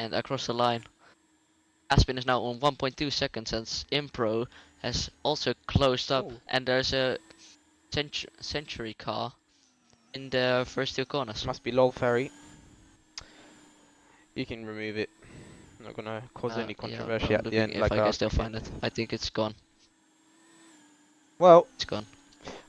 and across the line. Aspen is now on 1.2 seconds and Impro has also closed up, Oh. and there's a century car in the first two corners. Must be lol ferry. You can remove it. Not gonna cause any Yeah, controversy I'm at the looking end if like I can that. still Okay. find it. I think it's gone. Well, It's gone.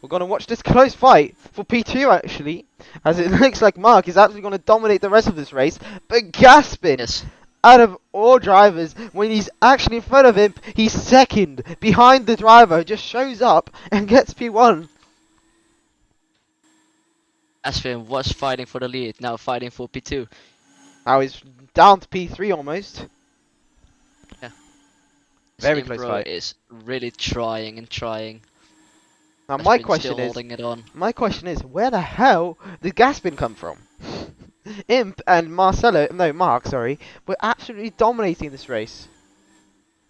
we're gonna watch this close fight for P2 actually, as it looks like Mark is actually gonna dominate the rest of this race. But Gaspin, Yes. out of all drivers, when he's actually in front of him, he's second behind the driver. Just shows up and gets P1. Aspen was fighting for the lead, now fighting for P2. Now he's down to P3 almost. Yeah. Very close Impro fight. is really trying and trying. Now Aspen still holding it on. my question is, where the hell did Gaspin come from? Imp and Mark, sorry, were absolutely dominating this race.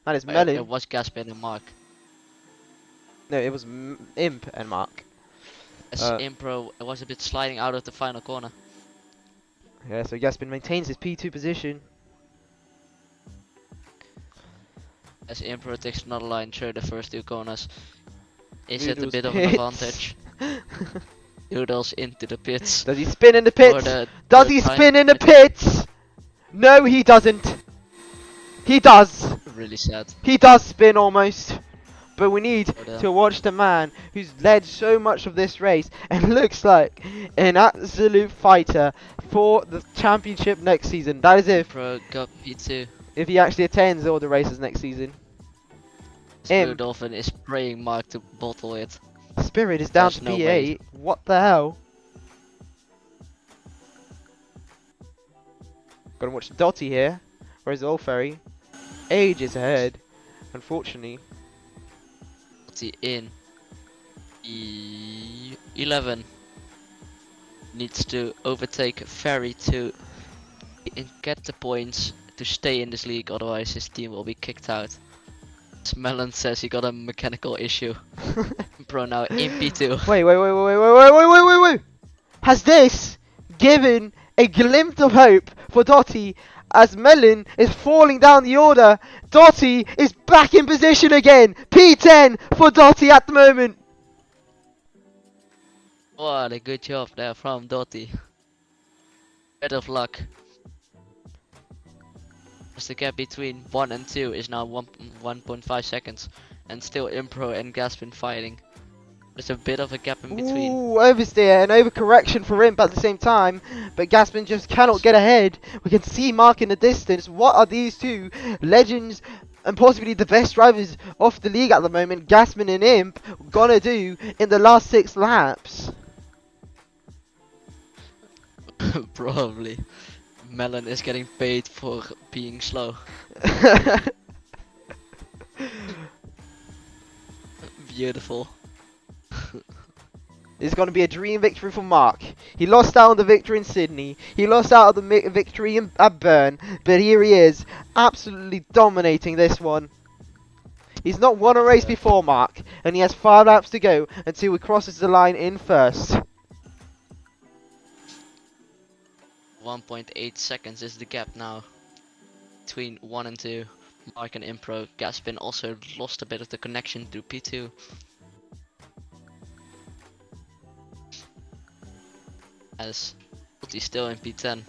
And it's It Melon. was Gaspin and Mark. No, it was Imp and Mark. As Impro was a bit sliding out of the final corner. Yeah, so Gaspin maintains his P2 position. As Impro takes another line through the first two corners. Is it a Noodles bit of an pits. advantage? Noodles into the pits. Does he spin in the For pits? the Does third he time, spin in the I think. pits? No, he doesn't. He does. Really sad. He does spin almost. But we need For the to watch the man who's led so much of this race and looks like an absolute fighter for the championship next season. That is Impro got P2. if he actually attends all the races next season. Blue Imp, Dolphin is praying Mark to bottle it. Spirit is down There's to no P8. way. What the hell? Gonna watch Dotty here. Where's Old Ferry? Ages ahead. Unfortunately. In 11 needs to overtake Ferry to get the points to stay in this league, otherwise his team will be kicked out. Melon says he got a mechanical issue. Pro now in P2. Wait. Has this given a glimpse of hope for Dotty as Melon is falling down the order? Dotty is back in position again. P10 for Dotty at the moment. What a good job there from Dotty. Bit of luck. As the gap between 1 and 2 is now 1.5 seconds. And still Impro and Gaspin fighting. There's a bit of a gap in between. Ooh, oversteer and overcorrection for Imp at the same time, but Gaspin just cannot get ahead. We can see Mark in the distance. What are these two legends and possibly the best drivers of the league at the moment, Gaspin and Imp, gonna do in the last 6 laps? Probably. Melon is getting paid for being slow. Beautiful. It's going to be a dream victory for Mark. He lost out on the victory in Sydney. He lost out on the victory at Bern. But here he is, absolutely dominating this one. He's not won a race before, Mark. And he has 5 laps to go until he crosses the line in first. 1.8 seconds is the gap now between 1 and 2. Mark and Impro. Gaspin also lost a bit of the connection to P2. As he's still in P10.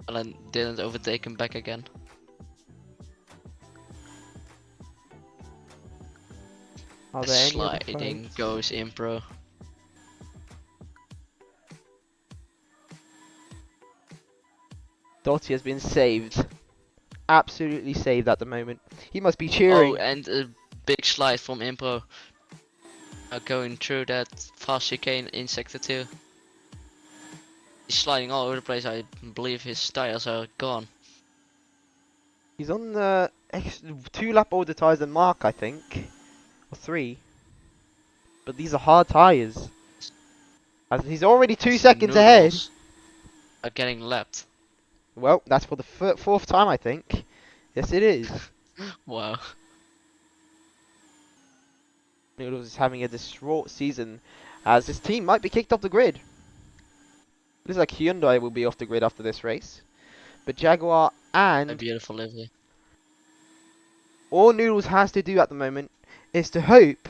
Alan didn't overtake him back again. Are there any other Sliding fights? goes Impro. Dotty has been saved. Absolutely saved at the moment. He must be cheering. Oh, and a big slide from Impro. Going through that fast chicane in sector 2. He's sliding all over the place. I believe his tires are gone. He's on the 2 lap older tyres than Mark, I think. Or 3. But these are hard tyres. As he's already 2 seconds ahead. Noodles are getting lapped. Well, that's for the 4th time, I think. Yes, it is. Wow. Noodles is having a distraught season as his team might be kicked off the grid. Looks like Hyundai will be off the grid after this race. But Jaguar A and beautiful livery. all Noodles has to do at the moment is to hope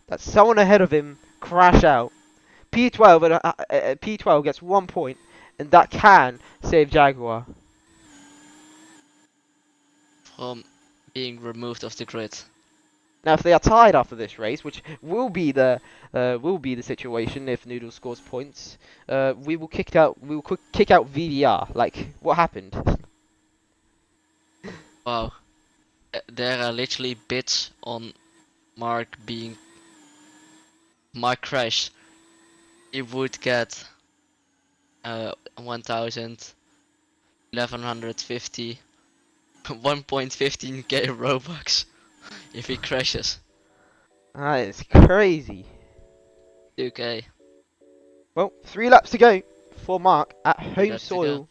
that someone ahead of him crash out. P12 gets 1 point, and that can save Jaguar. From being removed off the grid. Now, if they are tied after this race, which will be the situation if Noodles scores points, we will kick out. We will kick out VDR. Like, what happened? Wow. There are literally bits on Mark being Mark crash. He would get 1000, 1150, 1.15k Robux if he crashes. That is crazy. 2k. Well, 3 laps to go for Mark at home Left to go. soil,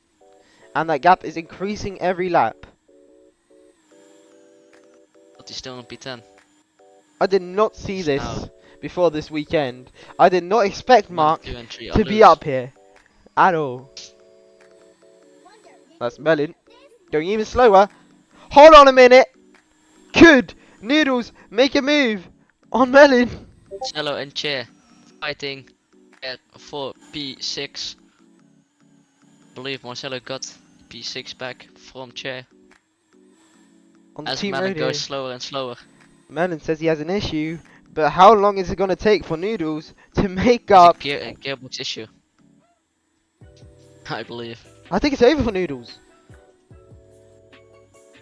and that gap is increasing every lap. But he's still on P10. I did not see It's this now before this weekend. I did not expect 1, Mark 2 and 3 are to be loose. up here at all. That's Melon. Going even slower. Hold on a minute. Could Noodles make a move on Melon? Cello and Chair fighting for P6. I believe Marcelo got P6 back from Chair. On the As team Melon radio, goes slower and slower. Melon says he has an issue, but how long is it going to take for Noodles to make It's up? a gearbox issue. I believe. I think it's over for Noodles.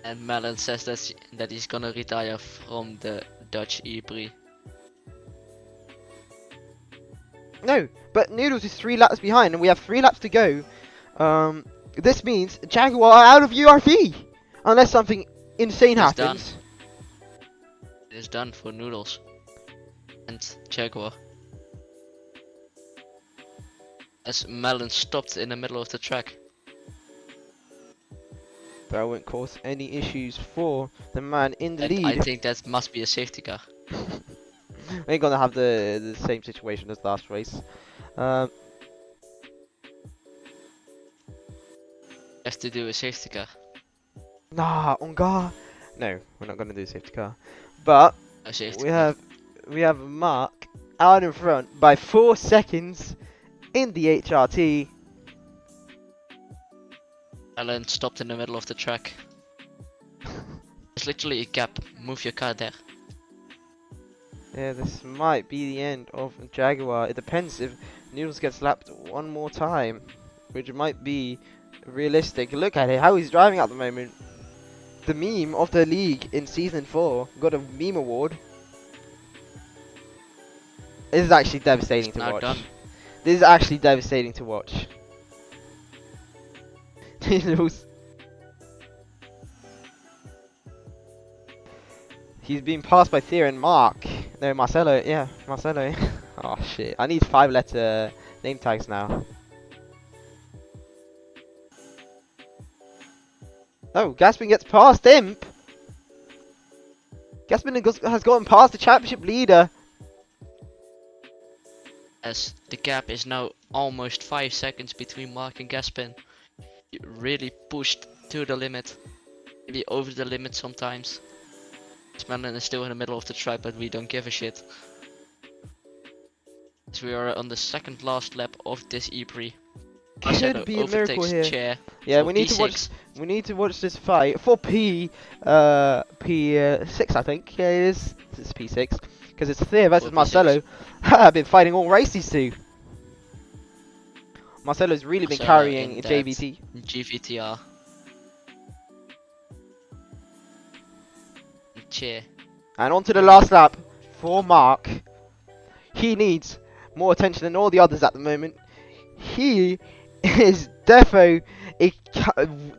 And Melon says that he's gonna retire from the Dutch E-Prix. No, but Noodles is 3 laps behind, and we have 3 laps to go. This means Jaguar are out of URFE, unless something insane It's done. happens. It is done for Noodles and Jaguar. As Melon stopped in the middle of the track. That won't cause any issues for the man in the And I lead. think that must be a safety car. We're gonna have the same situation as last race. Has to do a safety car. Nah, on guard. No, we're not gonna do safety car. But A safety we car. have Mark out in front by 4 seconds in the HRT. Melon stopped in the middle of the track. There's literally a gap. Move your car there. Yeah, this might be the end of Jaguar. It depends if Noodles gets lapped one more time, which might be realistic. Look at it, how he's driving at the moment. The meme of the league in season 4 got a meme award. This is actually devastating It's to now watch. done. This is actually devastating to watch. Noodles. He's being passed by Thea and Mark. No, Marcelo. Yeah, Marcelo. Oh shit. I need 5-letter name tags now. Oh, Gaspin gets past Imp. Gaspin has gotten past the championship leader. As the gap is now almost 5 seconds between Mark and Gaspin. You really pushed to the limit. Maybe over the limit sometimes. Melon is still in the middle of the track, but we don't give a shit. As we are on the second last lap of this E-Prix. Could be a miracle here. Chair Yeah, for we need to watch. P6. We need to watch this fight for P6, I think. Yeah, it is. It's P6 because it's Thea versus For P6. Marcelo. I've been fighting all races too. Marcelo's really been Marcelo carrying in that JVT. GVTR. Chair. And on to the last lap for Mark. He needs more attention than all the others at the moment. He is defo a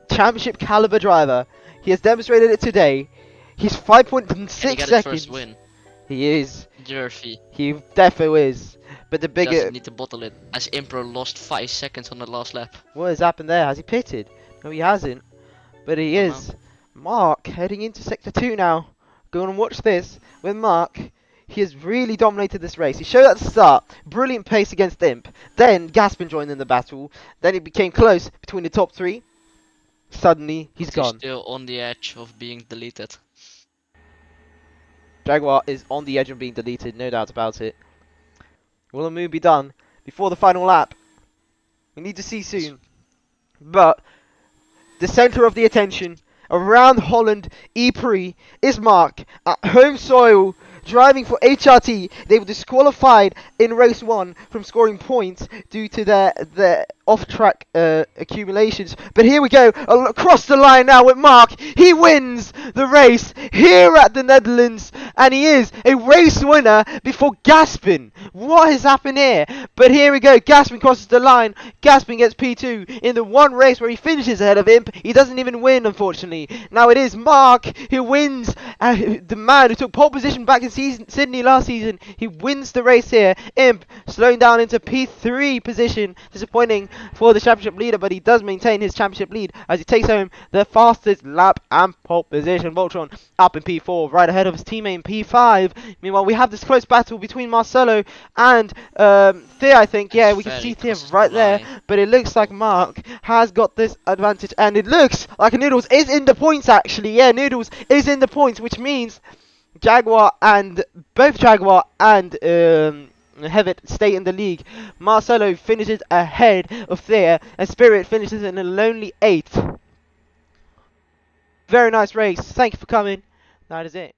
championship caliber driver. He has demonstrated it today. He's 5.6 Can he get his seconds. first win? He is. URFE. He defo is. But the bigger. Doesn't need to bottle it. As Impro lost 5 seconds on the last lap. What has happened there? Has he pitted? No, he hasn't. But he Oh, is. Mark heading into sector 2 now. Go and watch this with Mark. He has really dominated this race. He showed at the start brilliant pace against Imp. Then Gaspin joined in the battle. Then it became close between the top 3. Suddenly, he's But he's gone. still on the edge of being deleted. Jaguar is on the edge of being deleted, no doubt about it. Will the move be done before the final lap? We need to see soon. But the centre of the attention around Holland E-Prix is Mark at home soil, driving for HRT. They were disqualified in race 1 from scoring points due to their off-track accumulations. But here we go, across the line now with Mark. He wins the race here at the Netherlands, and he is a race winner before Gaspin. What has happened here? But here we go, Gaspin crosses the line. Gaspin gets P2 in the one race where he finishes ahead of Imp. He doesn't even win, unfortunately. Now it is Mark who wins, the man who took pole position back in Sydney last season. He wins the race here. Imp slowing down into P3 position. Disappointing for the championship leader, but he does maintain his championship lead as he takes home the fastest lap and pole position. Voltron up in P4, right ahead of his teammate in P5. Meanwhile, we have this close battle between Marcelo and Thea, I think. Yeah, we can see Thea right there, but it looks like Mark has got this advantage, and it looks like Noodles is in the points, actually. Yeah, Noodles is in the points, which means both Jaguar and Hevet stay in the league. Marcelo finishes ahead of Thea, and Spirit finishes in a lonely 8th. Very nice race. Thank you for coming. That is it.